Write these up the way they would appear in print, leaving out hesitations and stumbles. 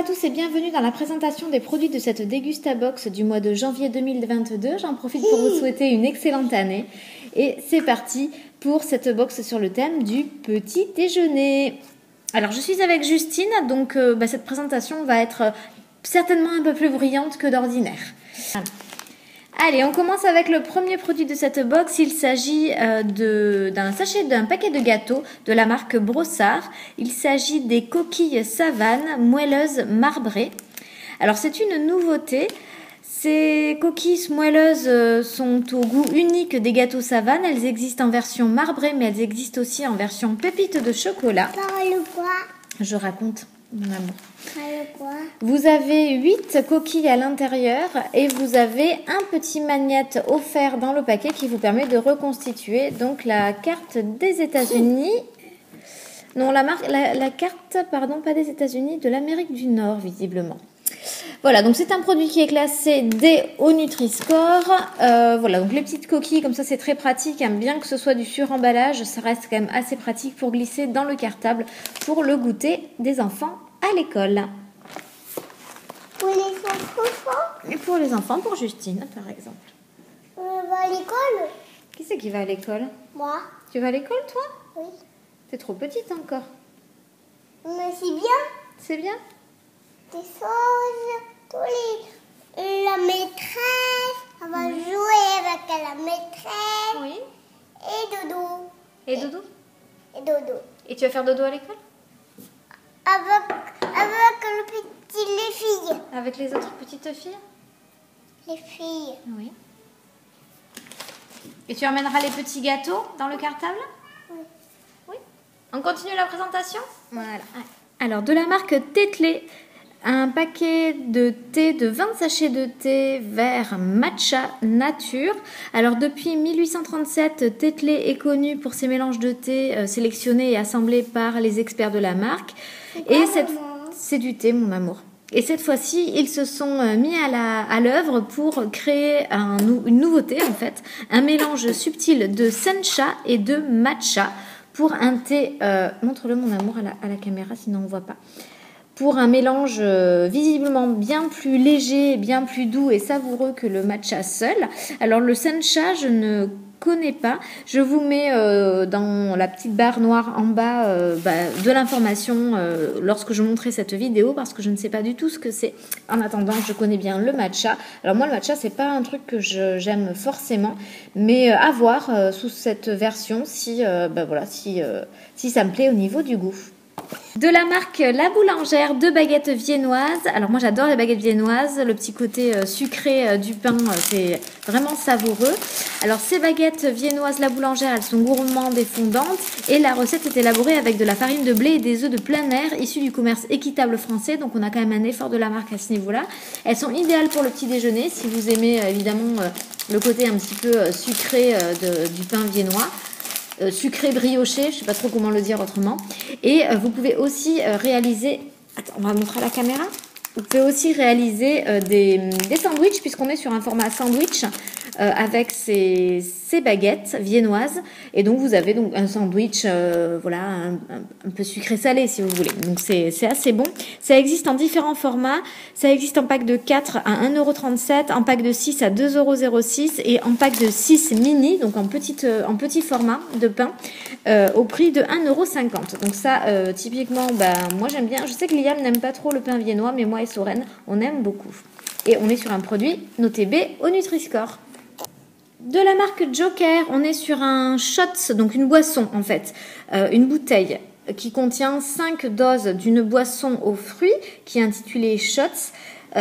à tous et bienvenue dans la présentation des produits de cette Dégustabox du mois de janvier 2022. J'en profite pour vous souhaiter une excellente année. Et c'est parti pour cette box sur le thème du petit déjeuner. Alors je suis avec Justine, donc cette présentation va être certainement un peu plus brillante que d'ordinaire. Allez, on commence avec le premier produit de cette box. Il s'agit d'un paquet de gâteaux de la marque Brossard. Il s'agit des coquilles Savane moelleuses marbrées. Alors c'est une nouveauté. Ces coquilles moelleuses sont au goût unique des gâteaux Savane. Elles existent en version marbrée, mais elles existent aussi en version pépite de chocolat. Parle quoi? Je raconte, mon amour. Parle quoi? Vous avez 8 coquilles à l'intérieur et vous avez un petit magnète offert dans le paquet qui vous permet de reconstituer donc la carte des États-Unis. Non, la carte, pardon, pas des États-Unis, de l'Amérique du Nord, visiblement. Voilà, donc c'est un produit qui est classé D au Nutri-Score. Voilà, donc les petites coquilles, comme ça c'est très pratique, hein, bien que ce soit du suremballage, ça reste quand même assez pratique pour glisser dans le cartable pour le goûter des enfants à l'école. Pour les enfants? Et pour les enfants, pour Justine, par exemple. On va à l'école? Qui c'est qui va à l'école? Moi. Tu vas à l'école, toi? Oui. T'es trop petite encore. Mais c'est bien. C'est bien? Des choses, la maîtresse, on va jouer avec la maîtresse. Oui. Et dodo. Et dodo? Et dodo. Et tu vas faire dodo à l'école? Avec les filles. Avec les autres petites filles? Les filles. Oui. Et tu emmèneras les petits gâteaux dans le cartable? Oui. Oui. On continue la présentation? Voilà. Alors, de la marque Tetley, un paquet de thé, de 20 sachets de thé vert matcha nature. Alors, depuis 1837, Tetley est connu pour ses mélanges de thé sélectionnés et assemblés par les experts de la marque. Et c'est du thé, mon amour. Et cette fois-ci, ils se sont mis à l'œuvre pour créer une nouveauté, en fait. Un mélange subtil de sencha et de matcha pour un thé... montre-le, mon amour, à la caméra, sinon on ne voit pas. Pour un mélange visiblement bien plus léger, bien plus doux et savoureux que le matcha seul. Alors, le sencha, je ne connais pas. Je vous mets dans la petite barre noire en bas de l'information lorsque je montrerai cette vidéo parce que je ne sais pas du tout ce que c'est. En attendant, je connais bien le matcha. Alors moi, le matcha, c'est pas un truc que j'aime forcément, mais à voir sous cette version si ça me plaît au niveau du goût. De la marque La Boulangère, 2 baguettes viennoises. Alors moi j'adore les baguettes viennoises, le petit côté sucré du pain, c'est vraiment savoureux. Alors ces baguettes viennoises La Boulangère, elles sont gourmandes et fondantes et la recette est élaborée avec de la farine de blé et des œufs de plein air issus du commerce équitable français. Donc on a quand même un effort de la marque à ce niveau-là. Elles sont idéales pour le petit déjeuner si vous aimez évidemment le côté un petit peu sucré du pain viennois. Sucré brioché, je ne sais pas trop comment le dire autrement. Et vous pouvez aussi réaliser... Attends, on va montrer à la caméra. Vous pouvez aussi réaliser des sandwichs, puisqu'on est sur un format sandwich avec ces baguettes viennoises. Et donc, vous avez donc un sandwich un peu sucré-salé, si vous voulez. Donc, c'est assez bon. Ça existe en différents formats. Ça existe en pack de 4 à 1,37 €, en pack de 6 à 2,06 € et en pack de 6 mini, donc en petit format de pain, au prix de 1,50 €. Donc ça, typiquement, moi j'aime bien. Je sais que Liam n'aime pas trop le pain viennois, mais moi et Soren, on aime beaucoup. Et on est sur un produit noté B au Nutri-Score. De la marque Joker, on est sur un shot, donc une boisson en fait, une bouteille qui contient 5 doses d'une boisson aux fruits qui est intitulée Shots.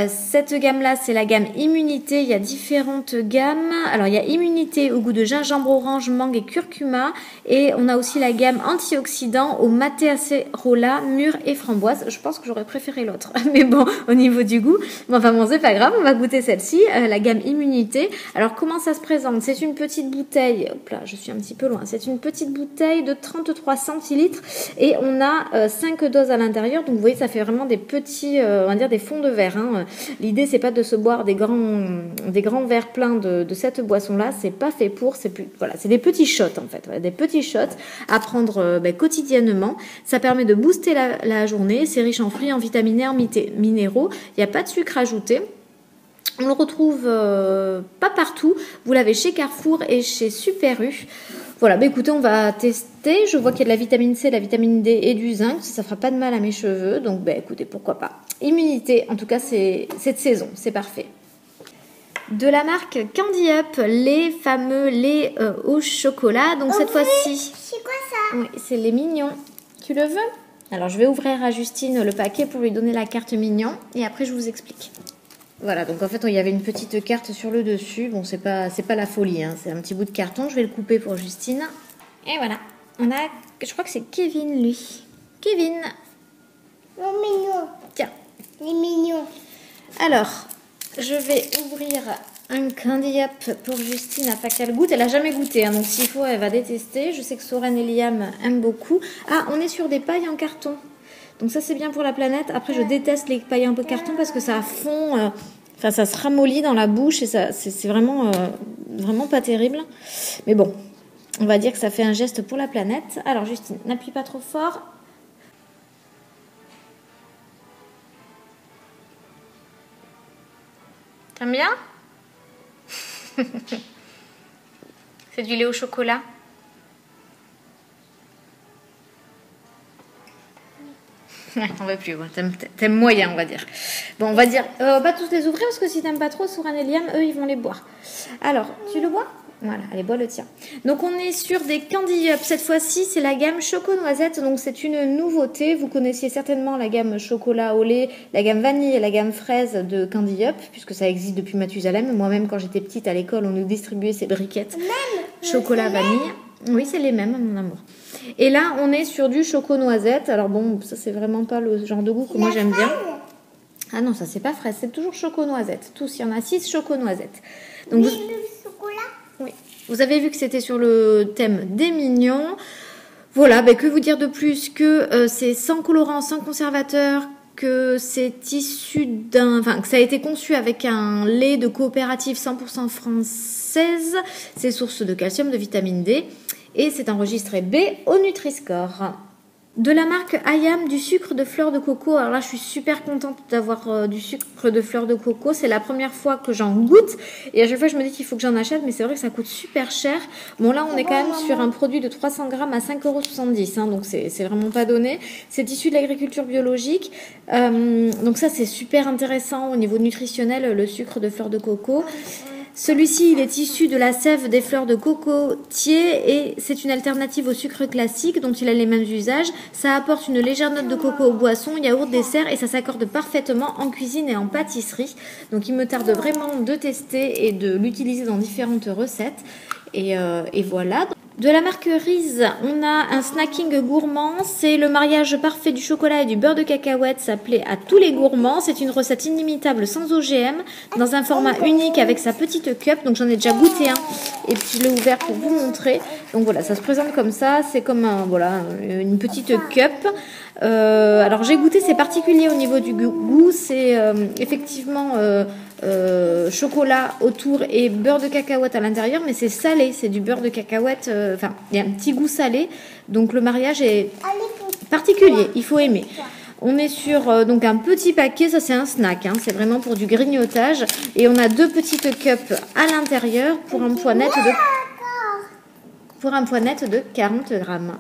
Cette gamme-là, c'est la gamme Immunité. Il y a différentes gammes. Alors, il y a Immunité au goût de gingembre, orange, mangue et curcuma. Et on a aussi la gamme Antioxydant au maté acérola, mûre et framboise. Je pense que j'aurais préféré l'autre. Mais bon, au niveau du goût, c'est pas grave. On va goûter celle-ci, la gamme Immunité. Alors, comment ça se présente? C'est une petite bouteille. Hop là, je suis un petit peu loin. C'est une petite bouteille de 33 centilitres. Et on a 5 doses à l'intérieur. Donc, vous voyez, ça fait vraiment des petits, on va dire des fonds de verre, Hein. L'idée, c'est pas de se boire des grands verres pleins de cette boisson-là. C'est pas fait pour. C'est des petits shots en fait. Voilà, des petits shots à prendre quotidiennement. Ça permet de booster la journée. C'est riche en fruits, en vitamines et en minéraux. Il n'y a pas de sucre ajouté. On le retrouve pas partout. Vous l'avez chez Carrefour et chez Super U. Voilà, écoutez, on va tester. Je vois qu'il y a de la vitamine C, de la vitamine D et du zinc. Ça fera pas de mal à mes cheveux. Donc, écoutez, pourquoi pas. Immunité, en tout cas, c'est cette saison. C'est parfait. De la marque Candy Up, les fameux laits au chocolat. Donc, cette fois-ci... C'est quoi ça? Oui, c'est les mignons. Tu le veux? Alors, je vais ouvrir à Justine le paquet pour lui donner la carte mignon. Et après, je vous explique. Voilà, donc en fait, il y avait une petite carte sur le dessus. Bon, c'est pas la folie, hein. C'est un petit bout de carton. Je vais le couper pour Justine. Et voilà. On a, je crois que c'est Kevin, lui. Kevin. Les mignons. Tiens. Les mignons. Alors, je vais ouvrir un Candy Up pour Justine afin qu'elle goûte. Elle n'a jamais goûté, hein, donc s'il faut, elle va détester. Je sais que Soren et Liam aiment beaucoup. Ah, on est sur des pailles en carton. Donc ça, c'est bien pour la planète. Après, je déteste les pailles en carton parce que ça fond... ça se ramollit dans la bouche et c'est vraiment pas terrible. Mais bon, on va dire que ça fait un geste pour la planète. Alors, Justine, n'appuie pas trop fort. T'aimes bien? C'est du lait au chocolat. On va plus, t'aimes moyen, on va dire. Bon, on va dire, pas tous les ouvrir parce que si t'aimes pas trop, Soren et Liam, eux, ils vont les boire. Alors, tu le bois? Voilà, allez, bois le tien. Donc, on est sur des Candy Up. Cette fois-ci, c'est la gamme Choco-Noisette. Donc, c'est une nouveauté. Vous connaissiez certainement la gamme chocolat au lait, la gamme vanille et la gamme fraise de Candy Up, puisque ça existe depuis Mathusalem. Moi-même, quand j'étais petite à l'école, on nous distribuait ces briquettes chocolat vanille. Oui, c'est les mêmes, mon amour. Et là, on est sur du choco-noisette. Alors bon, ça, c'est vraiment pas le genre de goût que moi j'aime bien. Ah non, ça, c'est pas fraise. C'est toujours choco-noisette. Tous, il y en a 6 choco-noisettes. Donc, le chocolat? Oui. Vous avez vu que c'était sur le thème des mignons. Voilà, que vous dire de plus que c'est sans colorant, sans conservateur, que c'est issu que ça a été conçu avec un lait de coopérative 100% française. C'est source de calcium, de vitamine D. Et c'est enregistré B au Nutri-Score. De la marque Ayam, du sucre de fleur de coco. Alors là, je suis super contente d'avoir du sucre de fleur de coco. C'est la première fois que j'en goûte. Et à chaque fois, je me dis qu'il faut que j'en achète. Mais c'est vrai que ça coûte super cher. Bon, là, on est quand même sur un produit de 300 grammes à 5,70 €. Hein, donc, c'est vraiment pas donné. C'est issu de l'agriculture biologique. Donc ça, c'est super intéressant au niveau nutritionnel, le sucre de fleur de coco. Celui-ci, il est issu de la sève des fleurs de cocotier et c'est une alternative au sucre classique dont il a les mêmes usages. Ça apporte une légère note de coco aux boissons, yaourt, dessert et ça s'accorde parfaitement en cuisine et en pâtisserie. Donc il me tarde vraiment de tester et de l'utiliser dans différentes recettes. Et voilà. De la marque Reese, on a un snacking gourmand. C'est le mariage parfait du chocolat et du beurre de cacahuète. Ça plaît à tous les gourmands. C'est une recette inimitable sans OGM, dans un format unique avec sa petite cup. Donc j'en ai déjà goûté un et puis je l'ai ouvert pour vous montrer. Donc voilà, ça se présente comme ça. C'est comme une petite cup. Alors j'ai goûté, c'est particulier au niveau du goût. C'est effectivement chocolat autour et beurre de cacahuète à l'intérieur, mais c'est salé, c'est du beurre de cacahuète. Il y a un petit goût salé, donc le mariage est particulier, il faut aimer. On est sur donc un petit paquet, ça c'est un snack, hein, c'est vraiment pour du grignotage, et on a 2 petites cups à l'intérieur pour un poids net de 40 grammes.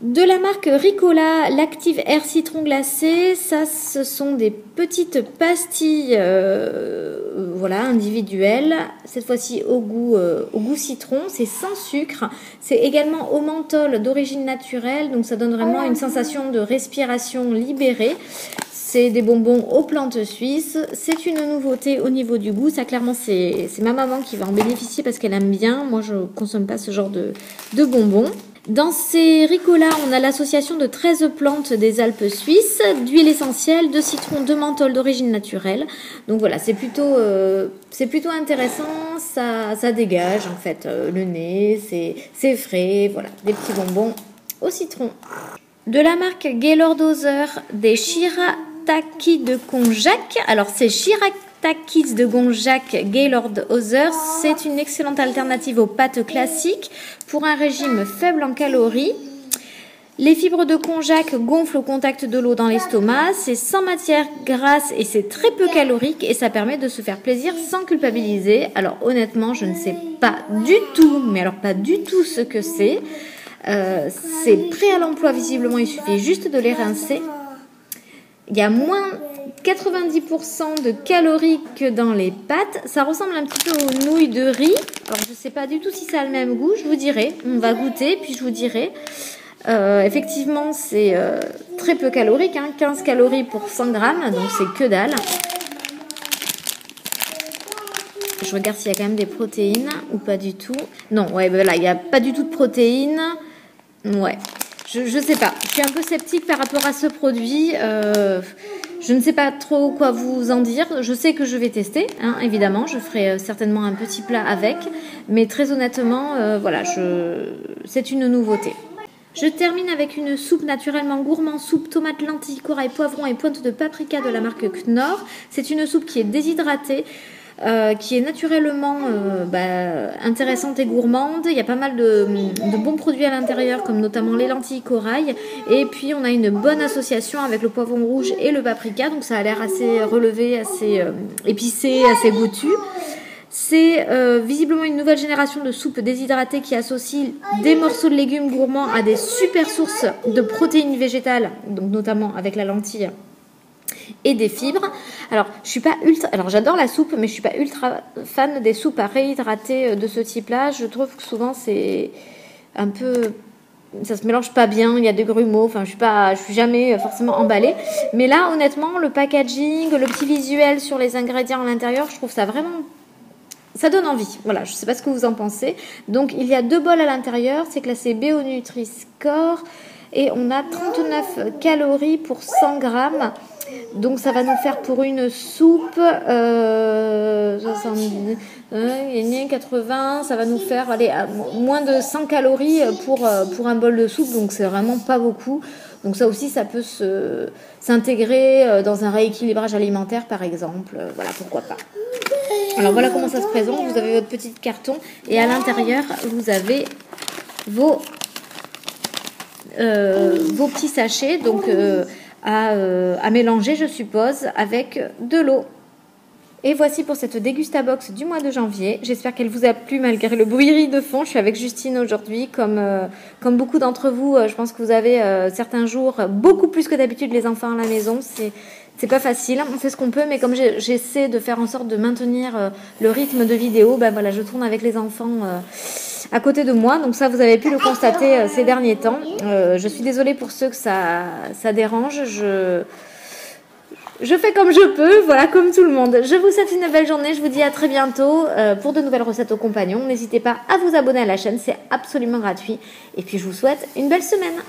De la marque Ricola, l'Active Air Citron glacé, ça ce sont des petites pastilles individuelles, cette fois-ci au goût citron, c'est sans sucre, c'est également au menthol d'origine naturelle, donc ça donne vraiment une sensation de respiration libérée. C'est des bonbons aux plantes suisses. C'est une nouveauté au niveau du goût. Ça, clairement, c'est ma maman qui va en bénéficier parce qu'elle aime bien. Moi, je ne consomme pas ce genre de bonbons. Dans ces Ricola, on a l'association de 13 plantes des Alpes suisses, d'huile essentielle, de citron, de menthol d'origine naturelle. Donc voilà, c'est plutôt intéressant. Ça dégage en fait le nez. C'est frais. Voilà, des petits bonbons au citron. De la marque Gaylord Dozer, des Shira Shirataki de konjac. Alors c'est Shirataki de konjac Gaylord Others. C'est une excellente alternative aux pâtes classiques pour un régime faible en calories. Les fibres de konjac gonflent au contact de l'eau dans l'estomac, c'est sans matière grasse et c'est très peu calorique et ça permet de se faire plaisir sans culpabiliser. Alors honnêtement, je ne sais pas du tout, mais alors pas du tout ce que c'est. C'est prêt à l'emploi visiblement, il suffit juste de les rincer. Il y a moins 90% de calories que dans les pâtes. Ça ressemble un petit peu aux nouilles de riz. Alors je ne sais pas du tout si ça a le même goût, je vous dirai. On va goûter puis je vous dirai. Effectivement, c'est très peu calorique, 15 calories pour 100 grammes, donc c'est que dalle. Je regarde s'il y a quand même des protéines ou pas du tout. Non, ouais, ben là, il n'y a pas du tout de protéines. Ouais, je sais pas. Je suis un peu sceptique par rapport à ce produit. Je ne sais pas trop quoi vous en dire. Je sais que je vais tester, évidemment. Je ferai certainement un petit plat avec. Mais très honnêtement, voilà, c'est une nouveauté. Je termine avec une soupe naturellement gourmand, soupe tomate, lentilles, corail, poivron et pointe de paprika de la marque Knorr. C'est une soupe qui est déshydratée, qui est naturellement intéressante et gourmande. Il y a pas mal de bons produits à l'intérieur, comme notamment les lentilles corail. Et puis on a une bonne association avec le poivron rouge et le paprika, donc ça a l'air assez relevé, assez épicé, assez goûtu. C'est visiblement une nouvelle génération de soupe déshydratée qui associe des morceaux de légumes gourmands à des super sources de protéines végétales, donc notamment avec la lentille et des fibres. Alors, j'adore la soupe, mais je suis pas ultra fan des soupes à réhydrater de ce type-là. Je trouve que souvent c'est un peu, ça se mélange pas bien, il y a des grumeaux, enfin je suis jamais forcément emballée. Mais là, honnêtement, le packaging, le petit visuel sur les ingrédients à l'intérieur, je trouve ça vraiment, ça donne envie. Voilà, je sais pas ce que vous en pensez. Donc, il y a 2 bols à l'intérieur, c'est classé BO Nutri-Score et on a 39 calories pour 100 grammes. Donc ça va nous faire pour une soupe 70, 80, ça va nous faire moins de 100 calories pour un bol de soupe, donc c'est vraiment pas beaucoup. Donc ça aussi, ça peut s'intégrer dans un rééquilibrage alimentaire par exemple, voilà, pourquoi pas. Alors voilà comment ça se présente, vous avez votre petit carton et à l'intérieur vous avez vos petits sachets, donc à mélanger, je suppose, avec de l'eau. Et voici pour cette dégustabox du mois de janvier. J'espère qu'elle vous a plu malgré le bruit de fond. Je suis avec Justine aujourd'hui. Comme beaucoup d'entre vous, je pense que vous avez certains jours beaucoup plus que d'habitude les enfants à la maison. C'est pas facile. On fait ce qu'on peut, mais comme j'essaie de faire en sorte de maintenir le rythme de vidéo, voilà, je tourne avec les enfants à côté de moi. Donc ça, vous avez pu le constater ces derniers temps. Je suis désolée pour ceux que ça dérange. Je fais comme je peux, voilà, comme tout le monde. Je vous souhaite une belle journée. Je vous dis à très bientôt pour de nouvelles recettes aux compagnons. N'hésitez pas à vous abonner à la chaîne, c'est absolument gratuit. Et puis je vous souhaite une belle semaine.